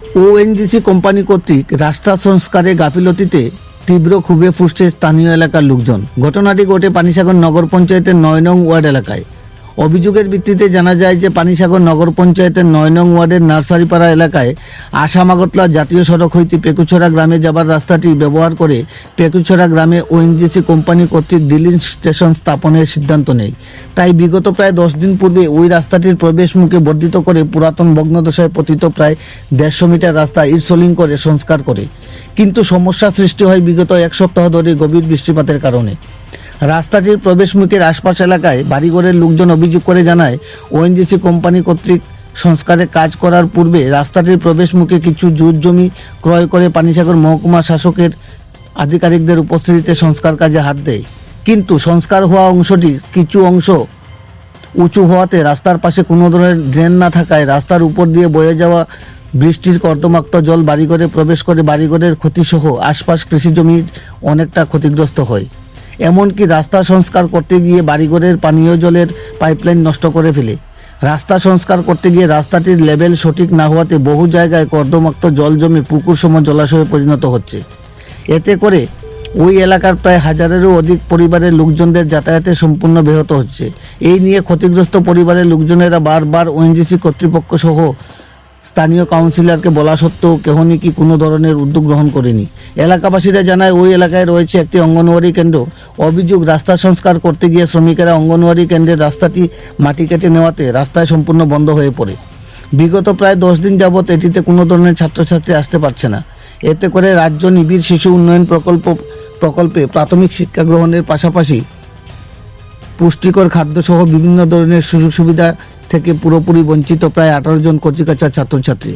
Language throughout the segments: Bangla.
ওএনজিসি কোম্পানি কর্তৃক রাস্তা সংস্কারে গাফিলতিতে তীব্র ক্ষোভে ফুঁসছে স্থানীয় এলাকার লোকজন। ঘটনাটি ঘটে পানিসাগর নগর পঞ্চায়েতের ৯ নং ওয়ার্ড এলাকায়। অভিযোগের ভিত্তিতে জানা যায় যে পানিসাগর নগর পঞ্চায়েতের ৯ নং ওয়ার্ডের নার্সারিপাড়া এলাকায় আসামাগতলা জাতীয় সড়ক হইতে পেকুছড়া গ্রামে যাবার রাস্তাটি ব্যবহার করে পেকুছড়া গ্রামে ওএনজিসি কোম্পানি কর্তৃক ডিলিং স্টেশন স্থাপনের সিদ্ধান্ত নেয়। তাই বিগত প্রায় ১০ দিন পূর্বে ওই রাস্তাটির প্রবেশ মুখে বর্ধিত করে পুরাতন ভগ্নদশায় পতিত প্রায় ১৫০ মিটার রাস্তা ইটসোলিং করে সংস্কার করে। কিন্তু সমস্যা সৃষ্টি হয় বিগত এক সপ্তাহ ধরে গভীর বৃষ্টিপাতের কারণে। রাস্তাটির প্রবেশমুখের আশপাশ এলাকায় বাড়িঘরের লোকজন অভিযোগ করে জানায় ওএনজিসি কোম্পানি কর্তৃক সংস্কারে কাজ করার পূর্বে রাস্তাটির প্রবেশমুখে কিছু জুট জমি ক্রয় করে পানিসাগর মহকুমা শাসকের আধিকারিকদের উপস্থিতিতে সংস্কার কাজে হাত দেয়। কিন্তু সংস্কার হওয়া অংশটির কিছু অংশ উঁচু হওয়াতে রাস্তার পাশে কোনো ধরনের ড্রেন না থাকায় রাস্তার উপর দিয়ে বয়ে যাওয়া বৃষ্টির কর্দমাক্ত জল বাড়িঘরে প্রবেশ করে বাড়িঘরের ক্ষতিসহ আশপাশ কৃষিজমির অনেকটা ক্ষতিগ্রস্ত হয়। এমনকি রাস্তা সংস্কার করতে গিয়ে বাড়িঘরের পানীয় জলের পাইপলাইন নষ্ট করে ফেলে। রাস্তা সংস্কার করতে গিয়ে রাস্তাটির লেভেল সঠিক না হওয়াতে বহু জায়গায় কর্দমাক্ত জল জমে পুকুর সম জলাশয়ে পরিণত হচ্ছে। এতে করে ওই এলাকার প্রায় হাজারেরও অধিক পরিবারের লোকজনদের যাতায়াতে সম্পূর্ণ ব্যাহত হচ্ছে। এই নিয়ে ক্ষতিগ্রস্ত পরিবারের লোকজনেরা বারবার ওএনজিসি কর্তৃপক্ষ সহ স্থানীয় কাউন্সিলরকে বলা সত্ত্বেও কেউ নাকি কোনো ধরনের উদ্যোগ গ্রহণ করেনি। এলাকাবাসীরা জানায় ওই এলাকায় রয়েছে একটি অঙ্গনওয়াড়ি কেন্দ্র। অভিযোগ রাস্তা সংস্কার করতে গিয়ে শ্রমিকেরা অঙ্গনওয়াড়ি কেন্দ্রের রাস্তাটি মাটি কেটে নেওয়াতে রাস্তায় সম্পূর্ণ বন্ধ হয়ে পড়ে। বিগত প্রায় ১০ দিন যাবৎ এটিতে কোনো ধরনের ছাত্রছাত্রী আসতে পারছে না। এতে করে রাজ্য নিবিড় শিশু উন্নয়ন প্রকল্পে প্রাথমিক শিক্ষা গ্রহণের পাশাপাশি পুষ্টিকর খাদ্যসহ বিভিন্ন ধরনের সুযোগ সুবিধা থেকে পুরোপুরি বঞ্চিত প্রায় ১৮ জন কচিকাঁচা ছাত্রছাত্রী।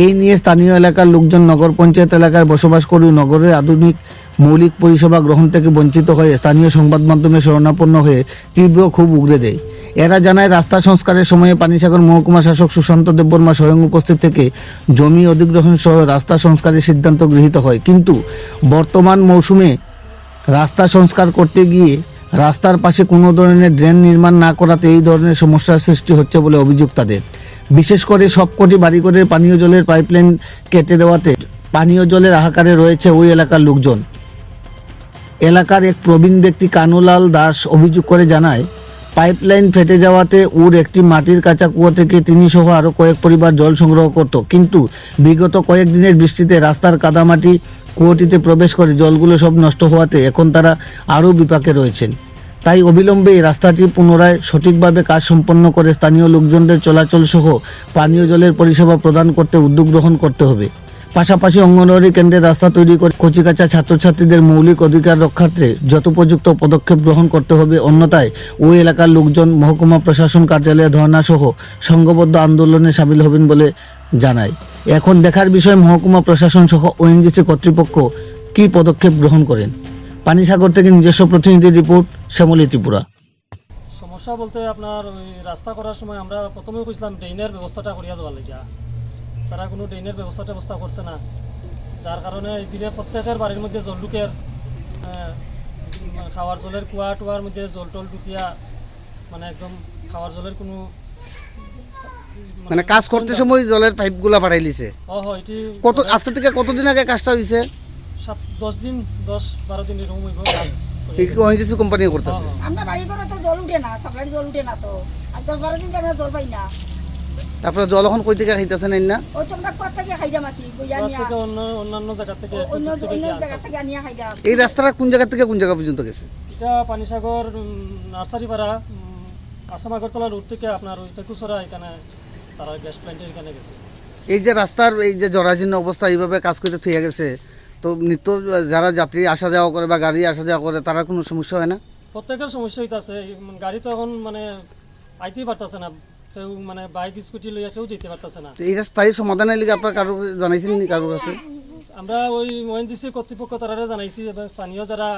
এই নিয়ে স্থানীয় এলাকার লোকজন নগর পঞ্চায়েত এলাকায় বসবাস করেও নগরের আধুনিক মৌলিক পরিষেবা গ্রহণ থেকে বঞ্চিত হয়ে স্থানীয় সংবাদ মাধ্যমে শরণাপন্ন হয়ে তীব্র ক্ষোভ উগরে দেয়। এরা জানায় রাস্তা সংস্কারের সময়ে পানিসাগর মহকুমা শাসক সুশান্ত দেববর্মা স্বয়ং উপস্থিত থেকে জমি অধিগ্রহণ সহ রাস্তা সংস্কারের সিদ্ধান্ত গৃহীত হয়। কিন্তু বর্তমান মৌসুমে রাস্তা সংস্কার করতে গিয়ে রাস্তার পাশে কোনো ধরনের ড্রেন নির্মাণ না করাতে এই ধরনের সমস্যার সৃষ্টি হচ্ছে বলে অভিযোগ তাদের। বিশেষ করে সবকটি বাড়িঘরের পানীয় জলের পাইপলাইন কেটে দেওয়াতে পানীয় জলের হাহাকারে রয়েছে ওই এলাকার লোকজন। এলাকার এক প্রবীণ ব্যক্তি কানুলাল দাস অভিযোগ করে জানায়, পাইপলাইন ফেটে যাওয়াতে ওর একটি মাটির কাঁচা কুয়ো থেকে তিনি সহ আরও কয়েক পরিবার জল সংগ্রহ করত। কিন্তু বিগত কয়েকদিনের বৃষ্টিতে রাস্তার কাদামাটি কুয়োটিতে প্রবেশ করে জলগুলো সব নষ্ট হওয়াতে এখন তারা আরও বিপাকে রয়েছেন। তাই অবিলম্বে এই রাস্তাটি পুনরায় সঠিকভাবে কাজ সম্পন্ন করে স্থানীয় লোকজনদের চলাচল সহ পানীয় জলের পরিষেবা প্রদান করতে উদ্যোগ গ্রহণ করতে হবে। পাশাপাশি অঙ্গনওয়াড়ি কেন্দ্রের রাস্তা তৈরি করে কচিকাঁচা ছাত্রছাত্রীদের মৌলিক অধিকার রক্ষার্থে যথোপযুক্ত পদক্ষেপ গ্রহণ করতে হবে। অন্যথায় ওই এলাকার লোকজন মহকুমা প্রশাসন কার্যালয়ে ধর্ণা সহ সংঘবদ্ধ আন্দোলনে সামিল হবেন বলে জানায়। এখন দেখার বিষয় মহকুমা প্রশাসন সহ ওএনজিসি কর্তৃপক্ষ কী পদক্ষেপ গ্রহণ করেন। পানিসাগর থেকে নিজস্ব প্রতিনিধি রিপোর্ট, শ্যামলী ত্রিপুরা। সমস্যা বলতে আপনার ওই রাস্তা করার সময় আমরা প্রথমেও কইছিলাম ড্রেনের ব্যবস্থাটা করিয়া দেওয়ার লাগিয়া, তারা কোনো ড্রেনের ব্যবস্থা করছে না। যার কারণে এই দিনে প্রত্যেকের বাড়ির মধ্যে জল ঢুকের, খাওয়ার জলের কুয়া টুয়ার মধ্যে জল টল ঢুকিয়া মানে একদম খাওয়ার জলের কোনো মানে কাজ করতে সময় জলের পাইপগুলা পাঠাই লিছে। এটি কত আজকে থেকে কতদিন আগে কাজটা হয়েছে? 10-12 দিন এরকম হইব। ওএনজিসি কোম্পানি করতেছে। আমরা বাড়ি করে তো জল উঠে না, সাপ্লাই জল উঠে না, তো আর 10-12 দিন আমরা জল পাই না। তারপরে জল এখন কই থেকে খাইতেছেন না? ওই তো আমরা কোথা থেকে খাইরা মাটি বইয়া নিয়া, অন্যান্য জায়গা থেকে অন্য জায়গা থেকে আনিয়া খাইরা। এই রাস্তাটা কোন জায়গা থেকে কোন জায়গা পর্যন্ত গেছে? এটা পানিসাগর নার্সারিপাড়া আসাম আগরতলা রোড থেকে আপনার ওই পেকুছড়া এখানে তারা গ্যাস প্ল্যান্টের এখানে গেছে। এই যে রাস্তার এই যে জরাজীর্ণ অবস্থা এইভাবে কাজ করতে থইয়া গেছে, তো নিত্য যারা যাত্রী আসা যাওয়া করে বা গাড়ি আসা যাওয়া করে তারা কোনো সমস্যা হয় না? প্রত্যেকের সমস্যা হইতাছে। গাড়ি তো এখন মানে আইতেই পারতেছে না, কেউ মানে বাইক স্কুটি লইয়া কেউ যেতে পারতেছে না। এই স্থায়ী সমাধানের লিগে আপনার কারো জানাইছেন নি কারোর কাছে? আমরা ওই ওএনজিসি কর্তৃপক্ষ তারা জানাইছি এবং স্থানীয় যারা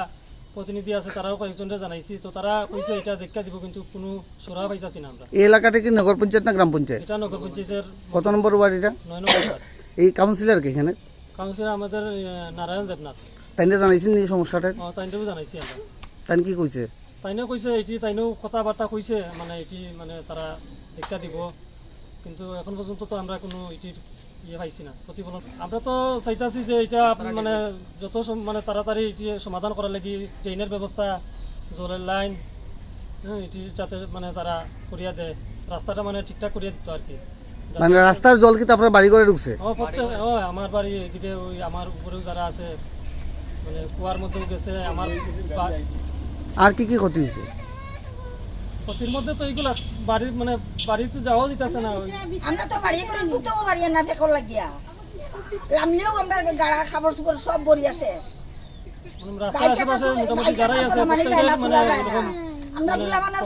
প্রতিনিধি আছে তারাও কয়েকজনকে জানাইছি। তো তারা কইছে এটা দেখা দিব, কিন্তু কোনো সুরা পাইতাছি না আমরা। এই এলাকাটা কি নগর পঞ্চায়েত না গ্রাম পঞ্চায়েত? এটা নগর পঞ্চায়েতের কত নম্বর ওয়ার্ড এটা? 9 নম্বর ওয়ার্ড। এই কাউন্সিলর কি এখানে? কাউন্সিলর আমাদের নারায়ণ দেবনাথ। তাইনে জানাইছেন এই সমস্যাটা? তাইনেও জানাইছি আমরা। তাই কি কইছে? তাইনেও কইছে এটি, তাইনেও কথাবার্তা কইছে, মানে এটি মানে তারা দেখা দিব, কিন্তু এখন পর্যন্ত তো আমরা কোনো এটির ইয়ে পাইছি না প্রতিফলন। আমরা তো চাইতাছি যে এটা মানে যত মানে তাড়াতাড়ি এটি সমাধান করার লাগি ট্রেনের ব্যবস্থা, জলের লাইন, হ্যাঁ, এটি যাতে মানে তারা করিয়া দেয়, রাস্তাটা মানে ঠিকঠাক করিয়া দিত আর কি। মানে রাস্তার জল কি তো আপনার বাড়ি করে ঢুকছে? প্রত্যেক আমার বাড়ি এদিকে ওই আমার উপরেও যারা আছে মানে কুয়ার মধ্যেও গেছে আমার আর কি কি ক্ষতি হয়েছে? ক্ষতির মধ্যে তো এইগুলা বাড়ির মানে বাড়িতে যাওয়াও দিতেছে না। আমরা তো বাড়ি করে ঢুকতেও পারি না ফেকর লাগিয়া, নামলেও আমরা গাড়া খাবার সুপার সব বড়িয়া শেষ। মানে রাস্তার আশেপাশে মোটামুটি যারাই আছে প্রত্যেকের মানে এরকম আমরা গুলা মানার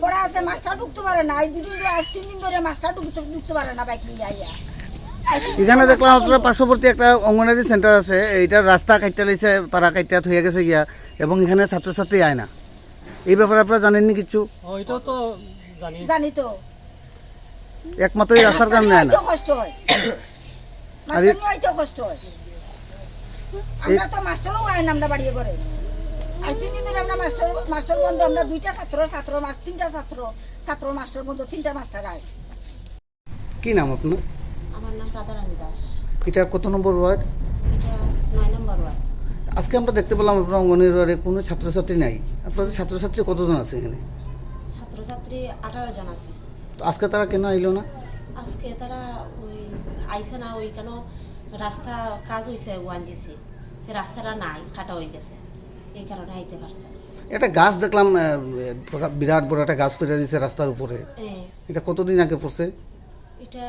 পড়া আছে মাস্টার ঢুকতে পারে না, এই 2 দিন ধরে মাস্টার ঢুকতে পারে না বাইক নিয়ে আইয়া। এখানে দেখলাম আপনার পার্শ্ববর্তী একটা অঙ্গনারী সেন্টার আছে, এইটার রাস্তা কাটতে লাইছে, তারা কাটতে হয়ে গেছে গিয়া, এবং এখানে ছাত্রছাত্রী আয় না। এই ব্যাপারে আপনারা জানেননি কিছু? এটাও তো জানি তো, একমাত্র এই রাস্তার কারণে আয় না। কষ্ট হয়, মাস্টার নিয়ে কষ্ট হয়। আমরা তো মাস্টারও আয় না আমরা বাড়িয়ে করে। আজ 3 দিন ধরে আমরা মাস্টার বন্ধু, আমরা 2টা ছাত্র 3টা ছাত্র মাস্টার বন্ধু, 3টা মাস্টার আয়। কি নাম আপনার? আমার নাম রাধারানী দাস। এটা কত নম্বর ওয়ার্ড? এটা 9 নম্বর ওয়ার্ড। আজকে আমরা দেখতে পেলাম আপনার অঙ্গনের ওয়ার্ডে কোনো ছাত্রছাত্রী নাই। আপনাদের ছাত্রছাত্রী কতজন আছে এখানে? ছাত্রছাত্রী 18 জন আছে। তো আজকে তারা কেন আইলো না? আজকে তারা ওই আইসে না, ওই কেন রাস্তা কাজ হয়েছে ওয়ানজিসি, সে রাস্তাটা নাই, কাটা হয়ে গেছে, এই কারণে আইতে পারছে না। একটা গাছ দেখলাম, বিরাট বড় একটা গাছ ফেলে দিয়েছে রাস্তার উপরে। এটা কতদিন আগে পড়ছে? এটা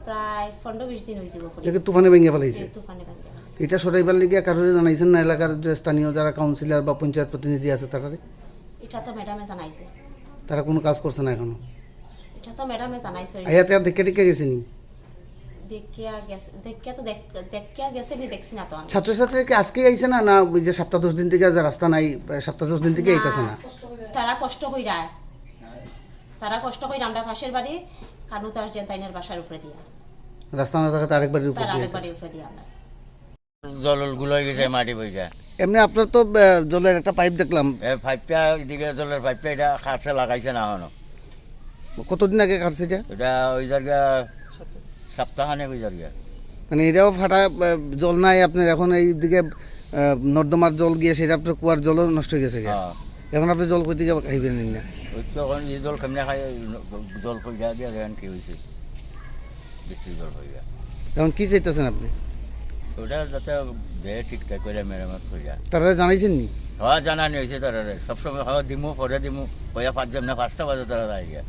প্রায় 15-20 দিন হয়েছিল। এটাকে তুফানে ভেঙে ফেলাইছে। তুফানে ভেঙে ফেলেছে। এটা সরাইবার লিগে কারোরে জানাইছেন না? এলাকার যে স্থানীয় যারা কাউন্সিলর বা পঞ্চায়েত প্রতিনিধি আছে তারা? এটা তো ম্যাডামে জানাইছে। তারা কোনো কাজ করছে না এখনো? এটা তো ম্যাডামে জানাইছে। আয়াতে আর দেখে গেছেনি? দেখিয়া গেছে, দেখিয়া গেছে নি, দেখছি না তো আমি। ছাত্রছাত্রীকে আজকে আইছে না? না ওই যে সপ্তাহ 10 দিন থেকে যে রাস্তা নাই, সপ্তাহ 10 দিন থেকে আইতেছে না? তারা কষ্ট কইরা, আমরা পাশের বাড়ি কানুতার জেন্তাইনের বাসার উপরে দিয়া, রাস্তা না থাকাতে আরেকবারের উপর তার দিয়ে আরেক বাড়ির উপরে দিয়া আমরা। জল গুলোয় গেছে মাটি বইটা। এমনি আপনার তো জলের একটা পাইপ দেখলাম, পাইপটা এদিকে জলের পাইপটা এটা খাটছে লাগাইছে না এখনো। কতদিন আগে কাটছে এটা? এটা ওই জায়গা সপ্তাহখানেক ওই জায়গা। মানে এটাও ফাটা, জল নাই আপনার এখন। এইদিকে নর্দমার জল গিয়ে সেটা আপনার কুয়ার জলও নষ্ট হয়ে গেছে। হ্যাঁ, এখন আপনি জল কই থেকে খাইবেন না? ওই তো এখন এই জল কেমনে খাই, জল পয়সা দিয়ে দেখেন কি হয়েছে, বৃষ্টির জল পয়সা। এখন কি চাইতেছেন আপনি? ওটা যাতে দেয় ঠিকঠাক করে মেরামত পয়সা। তারা জানাইছেন নি? হ্যাঁ, জানানি হয়েছে তারা, সবসময় হয় দিমু পরে দিমু পয়সা 5 জন না 5টা বাজে তারা যায় গিয়া।